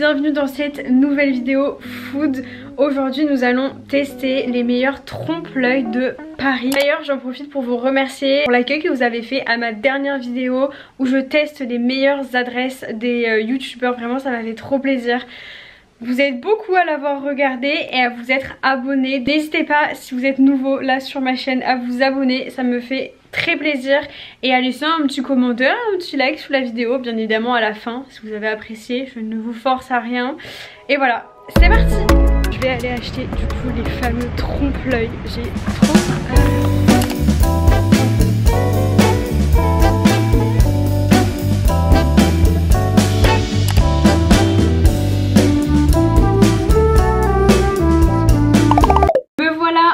bienvenue dans cette nouvelle vidéo food. Aujourd'hui nous allons tester les meilleurs trompe-l'œil de Paris. D'ailleurs j'en profite pour vous remercier pour l'accueil que vous avez fait à ma dernière vidéo où je teste les meilleures adresses des youtubeurs. Vraiment ça m'a fait trop plaisir. Vous êtes beaucoup à l'avoir regardé et à vous être abonné. N'hésitez pas si vous êtes nouveau là sur ma chaîne à vous abonner, ça me fait très plaisir. Et à laisser un petit commentaire, un petit like sous la vidéo, bien évidemment à la fin si vous avez apprécié, je ne vous force à rien. Et voilà, c'est parti. Je vais aller acheter du coup les fameux trompe-l'œil, j'ai trop hâte.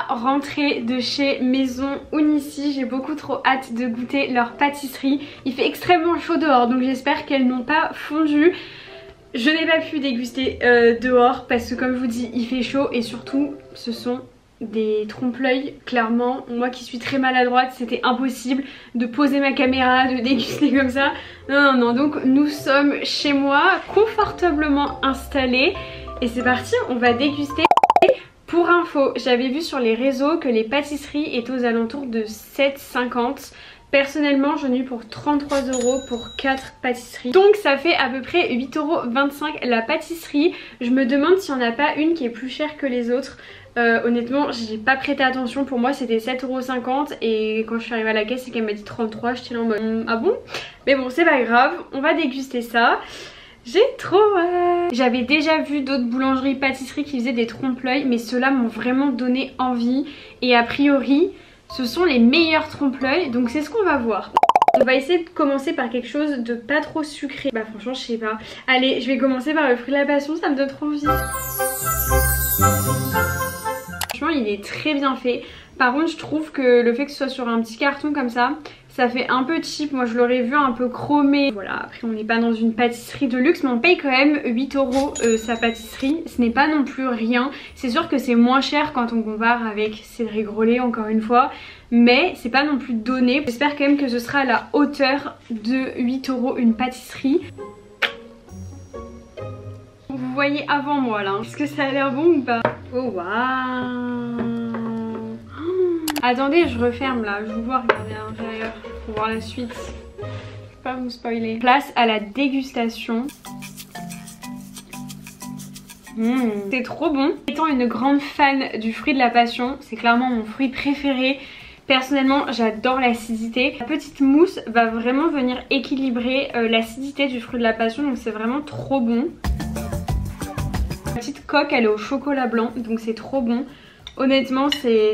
Rentrée de chez Maison Unici, j'ai beaucoup trop hâte de goûter leur pâtisserie. Il fait extrêmement chaud dehors donc j'espère qu'elles n'ont pas fondu. Je n'ai pas pu déguster dehors parce que comme je vous dis il fait chaud et surtout ce sont des trompe-l'œil. Clairement moi qui suis très maladroite c'était impossible de poser ma caméra, de déguster comme ça. Non, donc nous sommes chez moi confortablement installés et c'est parti, on va déguster. Pour info, j'avais vu sur les réseaux que les pâtisseries étaient aux alentours de 7,50 €. Personnellement, j'en ai eu pour 33 € pour 4 pâtisseries. Donc ça fait à peu près 8,25 € la pâtisserie. Je me demande s'il n'y en a pas une qui est plus chère que les autres. Honnêtement, j'ai pas prêté attention. Pour moi, c'était 7,50 € et quand je suis arrivée à la caisse et qu'elle m'a dit 33, j'étais là en mode ah bon? Mais bon, c'est pas grave, on va déguster ça. J'ai trop hâte. J'avais déjà vu d'autres boulangeries, pâtisseries qui faisaient des trompe-l'œil, mais ceux-là m'ont vraiment donné envie. Et a priori, ce sont les meilleurs trompe-l'œil, donc c'est ce qu'on va voir. On va essayer de commencer par quelque chose de pas trop sucré. Bah franchement, je sais pas. Allez, je vais commencer par le fruit de la passion, ça me donne trop envie. Franchement, il est très bien fait. Par contre, je trouve que le fait que ce soit sur un petit carton comme ça fait un peu cheap. Moi je l'aurais vu un peu chromé. Voilà, après on n'est pas dans une pâtisserie de luxe mais on paye quand même 8 € sa pâtisserie. Ce n'est pas non plus rien. C'est sûr que c'est moins cher quand on compare avec Cédric Grolet encore une fois. Mais c'est pas non plus donné. J'espère quand même que ce sera à la hauteur de 8 € une pâtisserie. Vous voyez avant moi là. Est-ce que ça a l'air bon ou pas? Oh waouh. Attendez, je referme là, je vous vois regarder à l'intérieur pour voir la suite. Je vais pas vous spoiler. Place à la dégustation. C'est trop bon. Étant une grande fan du fruit de la passion, c'est clairement mon fruit préféré. Personnellement, j'adore l'acidité. La petite mousse va vraiment venir équilibrer l'acidité du fruit de la passion, donc c'est vraiment trop bon. La petite coque, elle est au chocolat blanc, donc c'est trop bon. Honnêtement c'est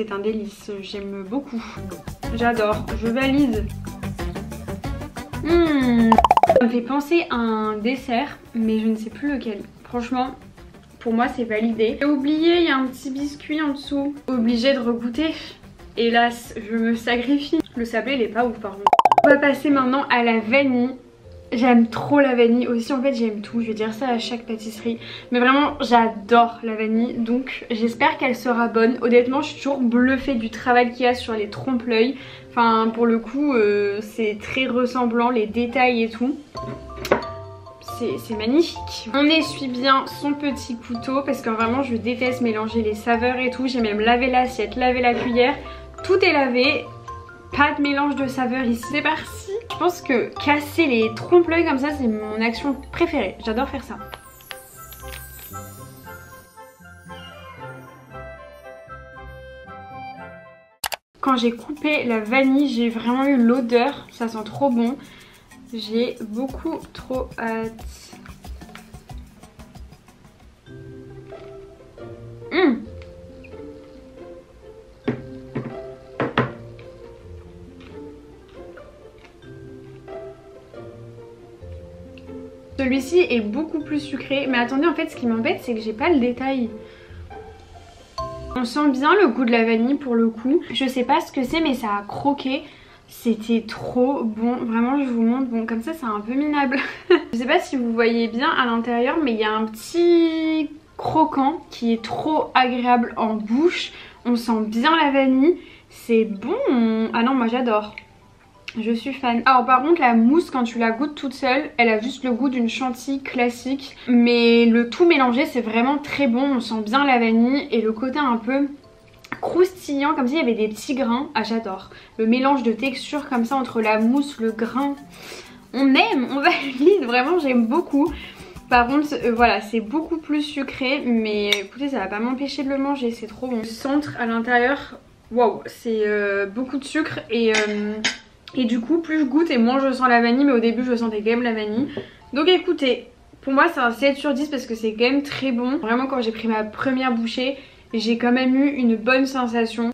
un délice, j'aime beaucoup, j'adore, je valide. Ça me fait penser à un dessert mais je ne sais plus lequel. Franchement pour moi c'est validé. J'ai oublié, il y a un petit biscuit en dessous. Obligée de regoûter. Hélas je me sacrifie. Le sablé il est pas ouf par contre. On va passer maintenant à la vanille. J'aime trop la vanille aussi, en fait j'aime tout, je vais dire ça à chaque pâtisserie. Mais vraiment j'adore la vanille, donc j'espère qu'elle sera bonne. Honnêtement je suis toujours bluffée du travail qu'il y a sur les trompe-l'œil. Enfin pour le coup c'est très ressemblant, les détails et tout. C'est magnifique. On essuie bien son petit couteau parce que vraiment je déteste mélanger les saveurs et tout. J'ai même lavé l'assiette, lavé la cuillère, tout est lavé. Pas de mélange de saveurs ici. C'est parti. Je pense que casser les trompe-l'œil comme ça c'est mon action préférée. J'adore faire ça. Quand j'ai coupé la vanille j'ai vraiment eu l'odeur. Ça sent trop bon. J'ai beaucoup trop hâte. Celui-ci est beaucoup plus sucré. Mais attendez, en fait ce qui m'embête c'est que j'ai pas le détail. On sent bien le goût de la vanille pour le coup. Je sais pas ce que c'est mais ça a croqué. C'était trop bon. Vraiment je vous montre. Bon comme ça c'est un peu minable. Je sais pas si vous voyez bien à l'intérieur mais il y a un petit croquant qui est trop agréable en bouche. On sent bien la vanille. C'est bon. Ah non moi j'adore. Je suis fan. Alors par contre la mousse quand tu la goûtes toute seule, elle a juste le goût d'une chantilly classique. Mais le tout mélangé c'est vraiment très bon, on sent bien la vanille et le côté un peu croustillant comme s'il y avait des petits grains. Ah j'adore. Le mélange de texture comme ça entre la mousse, le grain. On aime, on valide, vraiment j'aime beaucoup. Par contre voilà c'est beaucoup plus sucré mais écoutez ça va pas m'empêcher de le manger, c'est trop bon. Le centre à l'intérieur, waouh c'est beaucoup de sucre et du coup plus je goûte et moins je sens la vanille, mais au début je sentais quand même la vanille. Donc écoutez, pour moi c'est un 7 sur 10 parce que c'est quand même très bon. Vraiment quand j'ai pris ma première bouchée, j'ai quand même eu une bonne sensation.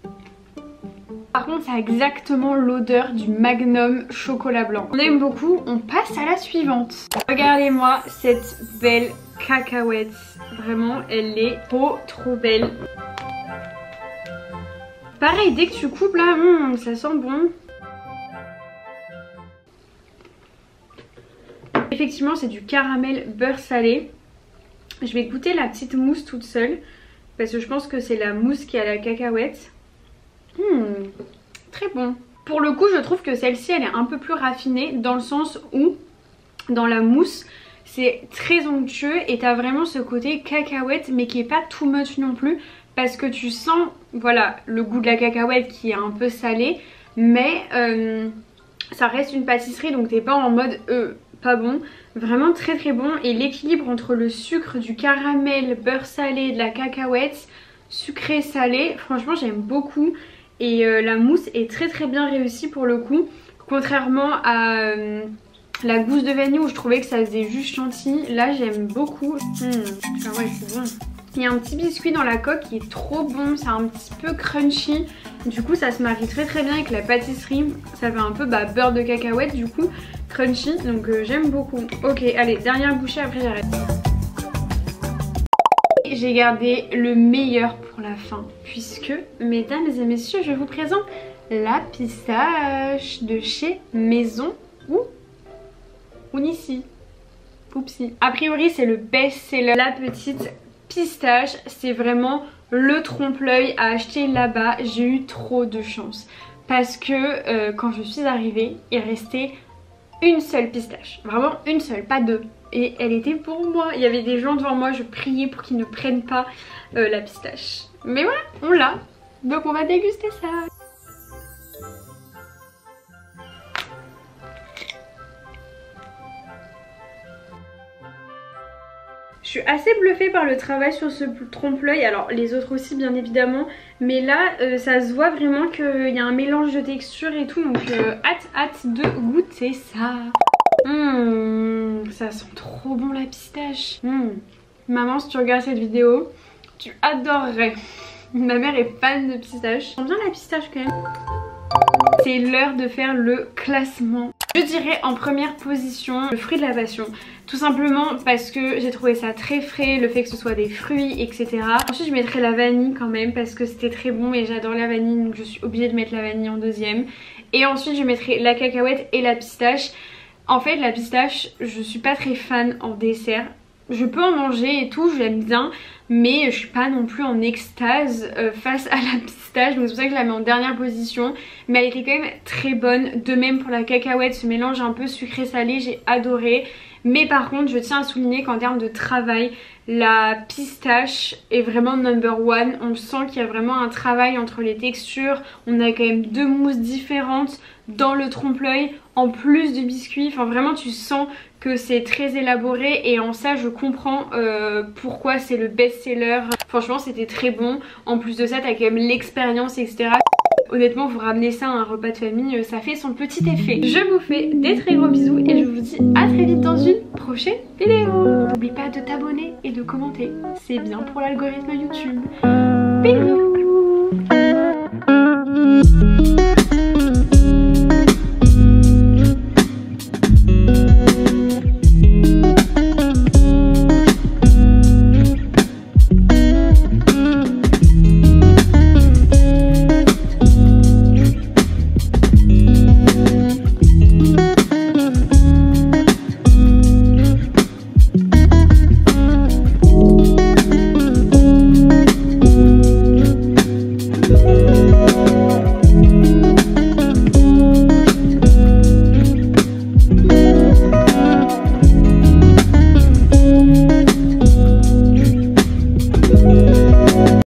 Par contre ça a exactement l'odeur du Magnum chocolat blanc. On aime beaucoup, on passe à la suivante. Regardez-moi cette belle cacahuète. Vraiment elle est trop belle. Pareil dès que tu coupes là, ça sent bon. Effectivement c'est du caramel beurre salé. Je vais goûter la petite mousse toute seule parce que je pense que c'est la mousse qui a la cacahuète. Très bon. Pour le coup je trouve que celle-ci elle est un peu plus raffinée dans le sens où dans la mousse c'est très onctueux et t'as vraiment ce côté cacahuète mais qui est pas too much non plus parce que tu sens voilà le goût de la cacahuète qui est un peu salé mais ça reste une pâtisserie donc t'es pas en mode pas bon, vraiment très bon et l'équilibre entre le sucre, du caramel, beurre salé, de la cacahuète, sucré salé, franchement j'aime beaucoup et la mousse est très bien réussie pour le coup, contrairement à la gousse de vanille où je trouvais que ça faisait juste chantilly, là j'aime beaucoup. Ah ouais c'est bon. Il y a un petit biscuit dans la coque qui est trop bon, c'est un petit peu crunchy. Du coup ça se marie très bien avec la pâtisserie. Ça fait un peu beurre de cacahuète du coup, crunchy. Donc j'aime beaucoup. Ok allez dernière bouchée après j'arrête. J'ai gardé le meilleur pour la fin. Puisque mesdames et messieurs je vous présente la pistache de chez Maison Unissi. Oupsie. A priori c'est le best-seller. La petite pistache, c'est vraiment le trompe-l'œil à acheter là-bas. J'ai eu trop de chance parce que quand je suis arrivée il restait une seule pistache, vraiment une seule, pas deux, et elle était pour moi. Il y avait des gens devant moi, je priais pour qu'ils ne prennent pas la pistache, mais voilà on l'a, donc on va déguster ça. Je suis assez bluffée par le travail sur ce trompe-l'œil, alors les autres aussi bien évidemment, mais là ça se voit vraiment qu'il y a un mélange de texture et tout, donc hâte de goûter ça. Ça sent trop bon la pistache. Maman si tu regardes cette vidéo, tu adorerais. Ma mère est fan de pistache. J'aime bien la pistache quand même. C'est l'heure de faire le classement. Je dirais en première position le fruit de la passion. Tout simplement parce que j'ai trouvé ça très frais, le fait que ce soit des fruits etc. Ensuite je mettrai la vanille quand même parce que c'était très bon et j'adore la vanille, donc je suis obligée de mettre la vanille en deuxième. Et ensuite je mettrai la cacahuète et la pistache. En fait la pistache je suis pas très fan en dessert. Je peux en manger et tout, j'aime bien, mais je suis pas non plus en extase face à la pistache, donc c'est pour ça que je la mets en dernière position. Mais elle était quand même très bonne, de même pour la cacahuète, ce mélange un peu sucré salé, j'ai adoré. Mais par contre je tiens à souligner qu'en termes de travail, la pistache est vraiment number one. On sent qu'il y a vraiment un travail entre les textures, on a quand même deux mousses différentes dans le trompe-l'œil en plus du biscuit, enfin vraiment tu sens que c'est très élaboré et en ça je comprends pourquoi c'est le best-seller. Franchement c'était très bon, en plus de ça t'as quand même l'expérience etc. Honnêtement vous ramenez ça à un repas de famille, ça fait son petit effet. Je vous fais des très gros bisous et je vous dis à très vite dans une prochaine vidéo. N'oublie pas de t'abonner et de commenter, c'est bien pour l'algorithme YouTube. Bisous. Bye.